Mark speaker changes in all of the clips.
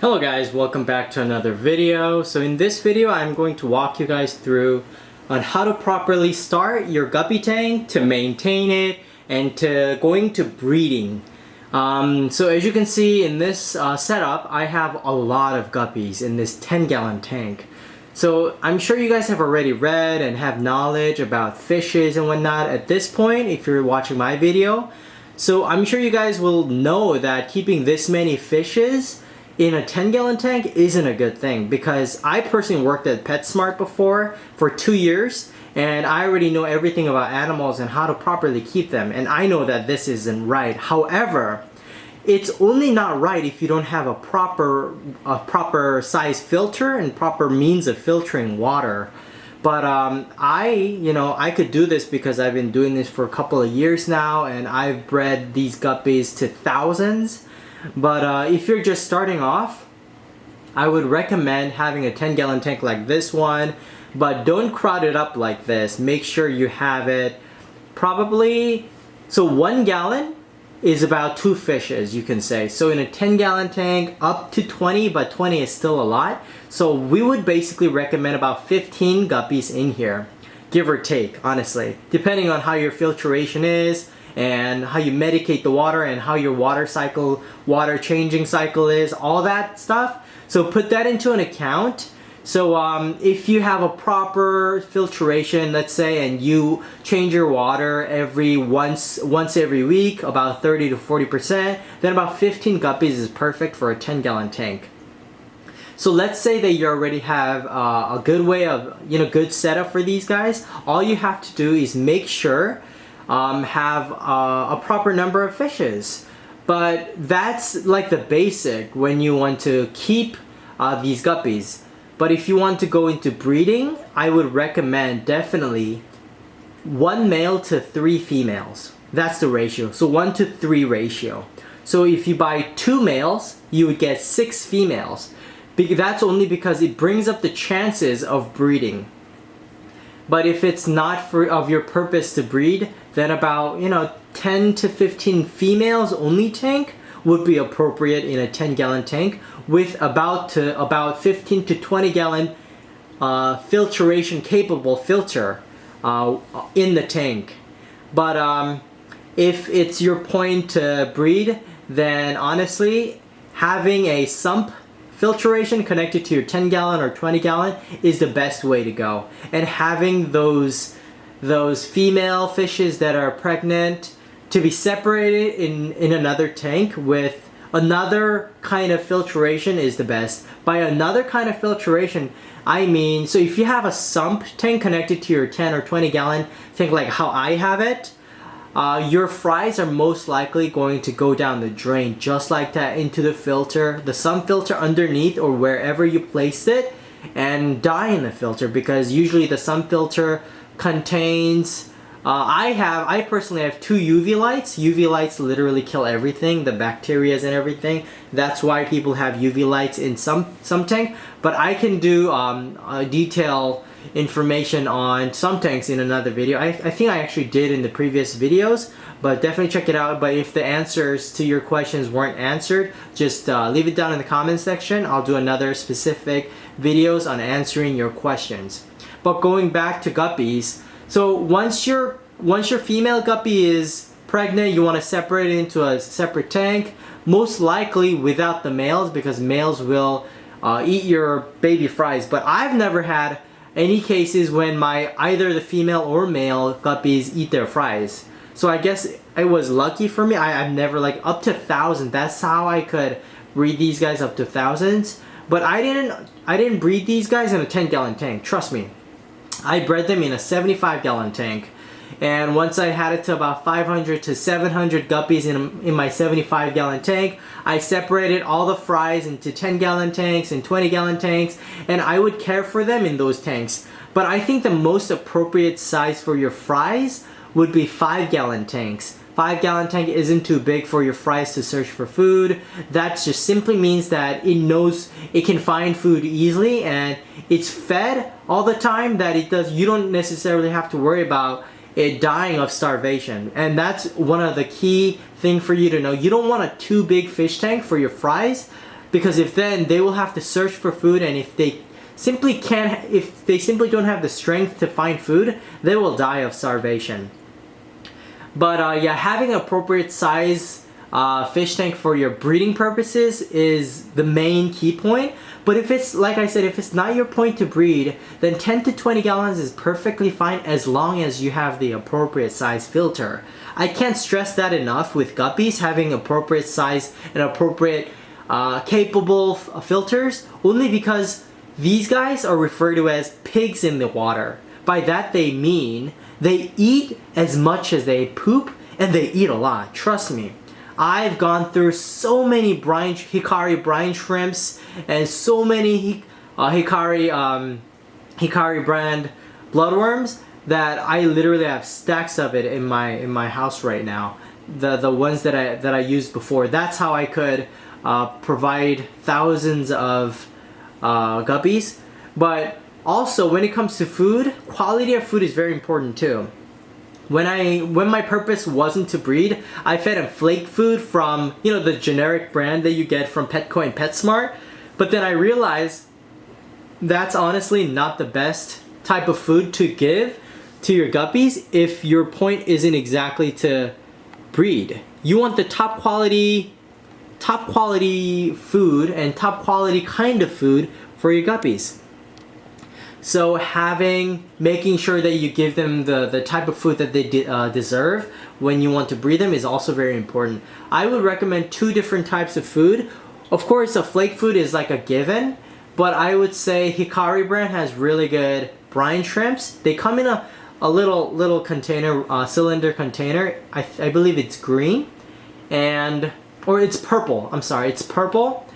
Speaker 1: Hello guys, welcome back to another video. So in this video I'm going to walk you guys through on how to properly start your guppy tank, to maintain it, and to going to breeding. So as you can see in this setup, I have a lot of guppies in this 10-gallon tank. So I'm sure you guys have already read and have knowledge about fishes and whatnot at this point if you're watching my video. So I'm sure you guys will know that keeping this many fishes in a 10-gallon tank isn't a good thing, because I personally worked at PetSmart before for 2 years and I already know everything about animals and how to properly keep them, and I know that this isn't right. However, it's only not right if you don't have a proper size filter and proper means of filtering water. But I could do this because I've been doing this for a couple of years now and I've bred these guppies to thousands. But if you're just starting off, I would recommend having a 10-gallon tank like this one, but don't crowd it up like this. Make sure you have it probably, so 1 gallon is about 2 fishes, you can say. So in a 10-gallon tank, up to 20, but 20 is still a lot. So we would basically recommend about 15 guppies in here, give or take, honestly, depending on how your filtration is and how you medicate the water and how your water changing cycle is, all that stuff. So put that into an account. So if you have a proper filtration, let's say, and you change your water once every week, about 30 to 40%, then about 15 guppies is perfect for a 10-gallon tank. So let's say that you already have a good way of, good setup for these guys. All you have to do is make sure have a proper number of fishes. But that's like the basic when you want to keep these guppies. But if you want to go into breeding, I would recommend definitely 1 male to 3 females. That's the ratio. So 1 to 3 ratio. So if you buy 2 males, you would get 6 females. That's only because it brings up the chances of breeding. But if it's not of your purpose to breed, then about 10 to 15 females only tank would be appropriate in a 10-gallon tank, with about 15 to 20 gallon filtration capable filter in the tank. But if it's your point to breed, then honestly having a sump filtration connected to your 10-gallon or 20-gallon is the best way to go. And having those female fishes that are pregnant to be separated in another tank with another kind of filtration is the best. By another kind of filtration, I mean, so if you have a sump tank connected to your 10 or 20-gallon tank like how I have it, your fries are most likely going to go down the drain just like that into the filter, the sump filter underneath or wherever you placed it, and die in the filter, because usually the sump filter contains I personally have 2 UV lights. UV lights literally kill everything, the bacteria and everything. That's why people have UV lights in some tank. But I can do detail information on some tanks in another video. I think I actually did in the previous videos, but definitely check it out. But if the answers to your questions weren't answered, just leave it down in the comment section. I'll do another specific videos on answering your questions. But going back to guppies, so once your female guppy is pregnant, you want to separate it into a separate tank, most likely without the males, because males will eat your baby fries. But I've never had any cases when either the female or male guppies eat their fries. So I guess it was lucky for me. I've never, like, up to 1,000. That's how I could breed these guys up to thousands. But I didn't breed these guys in a 10-gallon tank. Trust me. I bred them in a 75-gallon tank, and once I had it to about 500 to 700 guppies in my 75-gallon tank, I separated all the fries into 10-gallon tanks and 20-gallon tanks, and I would care for them in those tanks. But I think the most appropriate size for your fries would be 5-gallon tanks. 5-gallon tank isn't too big for your fries to search for food. That just simply means that it knows it can find food easily and it's fed all the time, that you don't necessarily have to worry about it dying of starvation. And that's one of the key thing for you to know. You don't want a too big fish tank for your fries, because if then they will have to search for food, and if they simply don't have the strength to find food, they will die of starvation. But yeah, having an appropriate size fish tank for your breeding purposes is the main key point. But if it's, like I said, if it's not your point to breed, then 10 to 20 gallons is perfectly fine as long as you have the appropriate size filter. I can't stress that enough with guppies, having appropriate size and appropriate capable filters, only because these guys are referred to as pigs in the water. By that they mean they eat as much as they poop, and they eat a lot, trust me. I've gone through so many Hikari brine shrimps and so many Hikari brand bloodworms that I literally have stacks of it in my house right now. The ones that I used before. That's how I could provide thousands of guppies. But also, when it comes to food, quality of food is very important too. When my purpose wasn't to breed, I fed them flake food from, you know, the generic brand that you get from Petco and PetSmart. But then I realized that's honestly not the best type of food to give to your guppies if your point isn't exactly to breed. You want the top quality food and top quality kind of food for your guppies. So making sure that you give them the type of food that they deserve when you want to breed them is also very important. I would recommend 2 different types of food. Of course, a flake food is like a given, but I would say Hikari brand has really good brine shrimps. They come in a little container, cylinder container. I believe it's green, or it's purple. I'm sorry, it's purple,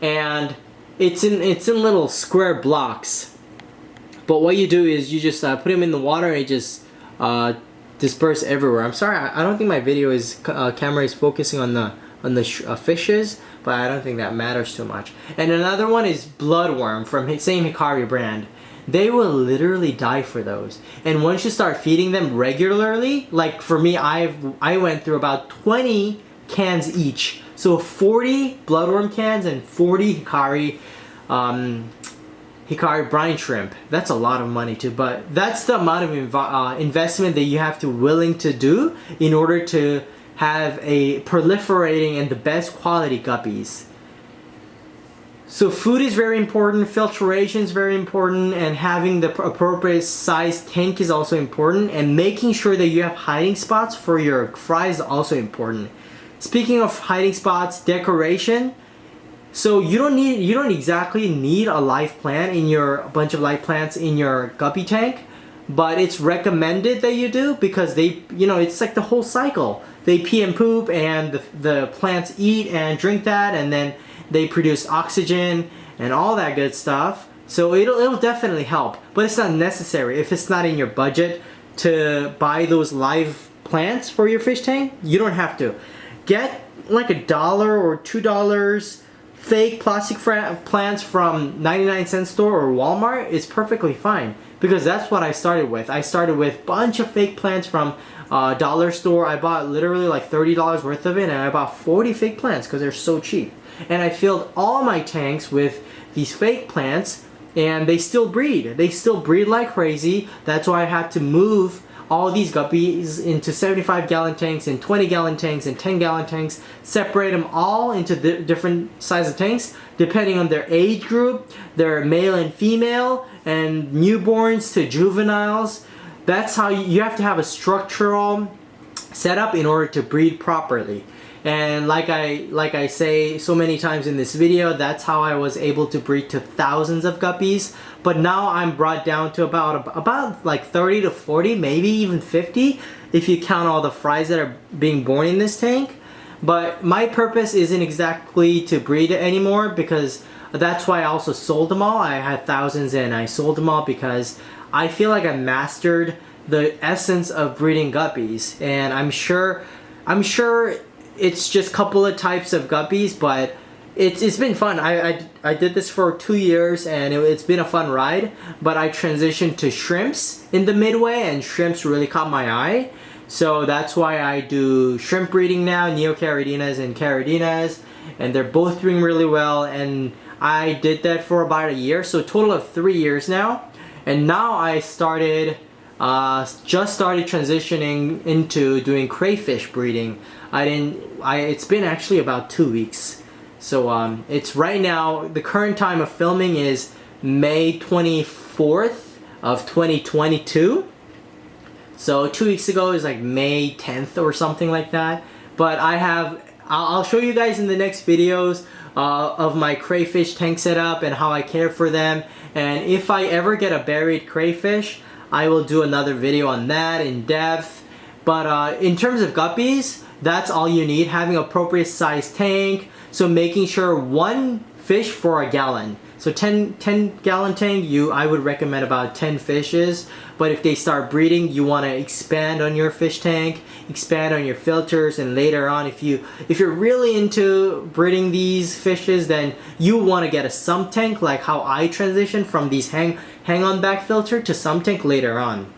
Speaker 1: and it's in little square blocks. But what you do is you just put them in the water and it just disperse everywhere. I'm sorry, I don't think my camera is focusing on the fishes, but I don't think that matters too much. And another one is bloodworm from the same Hikari brand. They will literally die for those. And once you start feeding them regularly, like for me, I went through about 20 cans each. So 40 bloodworm cans and 40 Hikari brine shrimp. That's a lot of money too, but that's the amount of investment that you have to willing to do in order to have a proliferating and the best quality guppies. So food is very important, filtration is very important, and having the appropriate size tank is also important, and making sure that you have hiding spots for your fry is also important. Speaking of hiding spots, decoration. So you don't exactly need a live plant a bunch of live plants in your guppy tank, but it's recommended that you do because it's like the whole cycle. They pee and poop, and the plants eat and drink that, and then they produce oxygen and all that good stuff. So it'll definitely help, but it's not necessary. If it's not in your budget to buy those live plants for your fish tank, you don't have to. Get like $1 or $2 fake plastic plants from 99-cent store or Walmart. Is perfectly fine, because that's what I started with. I started with a bunch of fake plants from dollar store. I bought literally like $30 worth of it, and I bought 40 fake plants because they're so cheap. And I filled all my tanks with these fake plants, and they still breed. They still breed like crazy. That's why I had to move all these guppies into 75-gallon tanks and 20-gallon tanks and 10-gallon tanks, separate them all into different size of tanks depending on their age group, their male and female, and newborns to juveniles. That's how you have to have a structural setup in order to breed properly. And like I say so many times in this video, that's how I was able to breed to thousands of guppies. But now I'm brought down to about like 30 to 40, maybe even 50 if you count all the fries that are being born in this tank. But my purpose isn't exactly to breed it anymore, because that's why I also sold them all. I had thousands and I sold them all because I feel like I mastered the essence of breeding guppies. And I'm sure it's just a couple of types of guppies, but it's been fun. I did this for 2 years, and it's been a fun ride. But I transitioned to shrimps in the midway, and shrimps really caught my eye. So that's why I do shrimp breeding now, neocaradinas and caridinas. and they're both doing really well, and I did that for about a year, so a total of 3 years now. And now I just started transitioning into doing crayfish breeding. It's been actually about 2 weeks. So it's right now, the current time of filming is May 24th of 2022. So 2 weeks ago is like May 10th or something like that. But I'll show you guys in the next videos of my crayfish tank setup and how I care for them. And if I ever get a buried crayfish, I will do another video on that in depth. But in terms of guppies, that's all you need, having appropriate size tank. So making sure 1 fish for a gallon. So 10 gallon tank, I would recommend about 10 fishes. But if they start breeding, you want to expand on your fish tank, expand on your filters, and later on, if you're really into breeding these fishes, then you want to get a sump tank, like how I transitioned from these hang-on back filter to sump tank later on.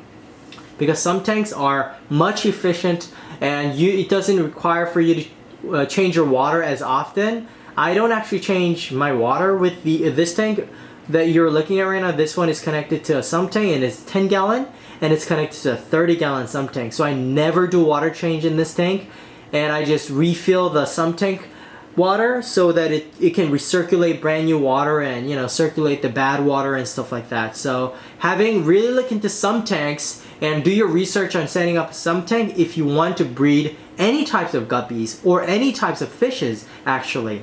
Speaker 1: Because sump tanks are much efficient, and it doesn't require for you to change your water as often. I don't actually change my water with this tank that you're looking at right now. This one is connected to a sump tank, and it's 10 gallon, and it's connected to a 30 gallon sump tank. So I never do water change in this tank, and I just refill the sump tank water so that it can recirculate brand new water and, you know, circulate the bad water and stuff like that. So really look into sump tanks and do your research on setting up a sump tank if you want to breed any types of guppies or any types of fishes actually.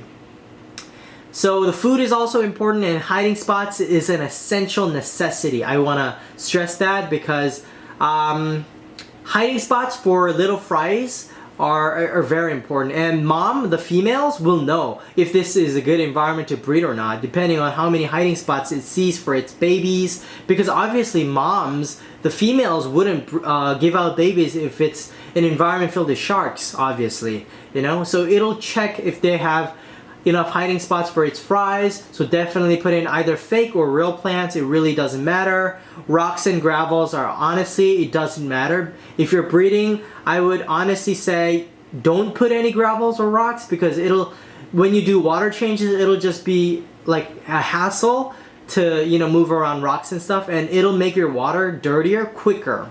Speaker 1: So the food is also important, and hiding spots is an essential necessity. I want to stress that because hiding spots for little fries are very important, and the females will know if this is a good environment to breed or not, depending on how many hiding spots it sees for its babies. Because obviously the females wouldn't give out babies if it's an environment filled with sharks, obviously, you know. So it'll check if they have enough hiding spots for its fries. So definitely put in either fake or real plants. It really doesn't matter. Rocks and gravels are, honestly, it doesn't matter. If you're breeding, I would honestly say don't put any gravels or rocks, because when you do water changes, it'll just be like a hassle to, you know, move around rocks and stuff, and it'll make your water dirtier quicker.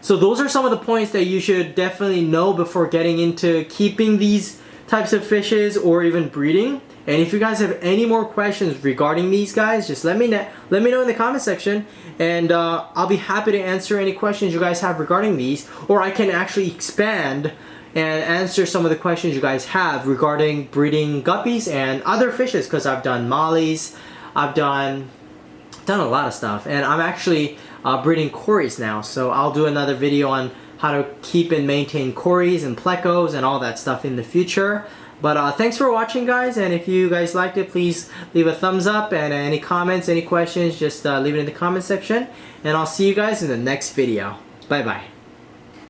Speaker 1: So those are some of the points that you should definitely know before getting into keeping these types of fishes or even breeding. And if you guys have any more questions regarding these guys, just let me know in the comment section, and I'll be happy to answer any questions you guys have regarding these, or I can actually expand and answer some of the questions you guys have regarding breeding guppies and other fishes, because I've done mollies, I've done a lot of stuff, and I'm actually breeding cories now. So I'll do another video on how to keep and maintain cories and plecos and all that stuff in the future. But thanks for watching, guys, and if you guys liked it, please leave a thumbs up, and any comments, any questions, just leave it in the comment section, and I'll see you guys in the next video. Bye bye.